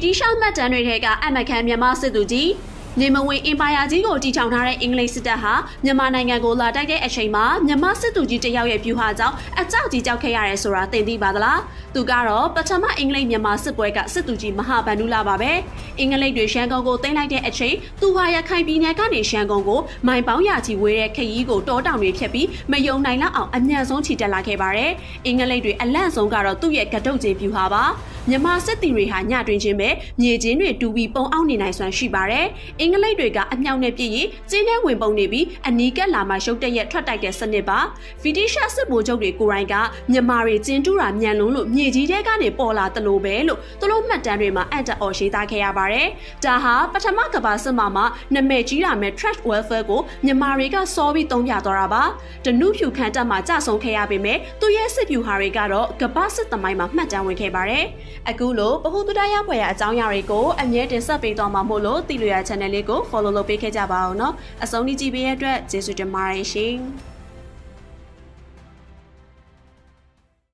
တီရှာမှတ်တမ်းတွေထဲကအမကန်မြန်မာစစ်သူကြီးနေမဝင်အင်ပါယာကြီးကိုတီထောင်ထားတဲ့အင်္ဂလိပ်စစ်တပ်ဟာမြန်မာနိုင်ငံကိုလာတိုက်တဲ့အချိန်မှာမြန်မာစစ်သူကြီးတယောက်ရဲ့ဗျူဟာကြောင့်အကြောက်ကြီးကြောက်ခဲ့ရတယ်ဆိုတာသိသိပါသလားသူကတော့ပထမအင်္ဂလိပ်မြန်မာစစ်ပွဲကစစ်သူကြီးမဟာဗန္ဓုလပါပဲအင်္ဂလိပ်တွေရှမ်းကုန်းကိုသိမ်းလိုက်တဲ့အချိန်သူဟာရခိုင်ပြည်နယ်ကနေရှမ်းကုန်းကိုမိုင်ပေါင်းရာချီဝေးတဲ့ခရီးကိုတောတောင်တွေဖြတ်ပြီးမယုံနိုင်လောက်အောင်အမြန်ဆုံးချီတက်လာခဲ့ပါတယ်အင်္ဂလိပ်တွေအလန့်ဆုံးကတော့သူ့ရဲ့ကတုတ်ကျင်းဗျူဟာပါမြန်မာစစ်တီတွေဟာညတွင်ချင်းပဲမြေချင်းတွေတူပြီးပုံအောင်နေနိုင်စွမ်းရှိပါတယ်အင်္ဂလိပ်တွေကအမြောက်နဲ့ပြည့်ရင်ကျင်းထဲဝင်ပုံနေပြီးအနီးကပ်လာမှရုတ်တရက်ထွက်တိုက်တဲ့စနစ်ပါဗြိတိရှစစ်ဗိုလ်ချုပ်တွေကိုယ်တိုင်ကမြန်မာတွေကျင်းတူးတာမြန်လွန်းလို့မြေကြီးထဲကနေပေါ်လာတလို့ပဲလို့သူတို့မှတ်တမ်းတွေမှာအံ့တအော်ရေးသားခဲ့ရပါတယ်ဒါဟာပထမကမ္ဘာစစ်မှာနာမည်ကြီးလာမဲ့ trash welfare ကိုမြန်မာတွေကစောပြီးသုံးပြသွားတာပါတနုဖြူခန်းတက်မှာကြဆုံခဲ့ရပေမဲ့သူရဲ့စစ်ဗျူဟာတွေကတော့ကမ္ဘာစစ်သမိုင်းမှာမှတ်တမ်းဝင်ခဲ့ပါတယ်အခုလိုဗဟုသုတရဖွယ်ရာအကြောင်းအရာတွေကိုအမြဲတင်ဆက်ပေးသွားမှာမို့လို့တီလူရ channel လေးကို follow လုပ်ပေးခဲ့ကြပါအောင်နော်အဆုံးထိကြည့်ပေးရတဲ့အတွက်ကျေးဇူးတင်ပါတယ်ရှင်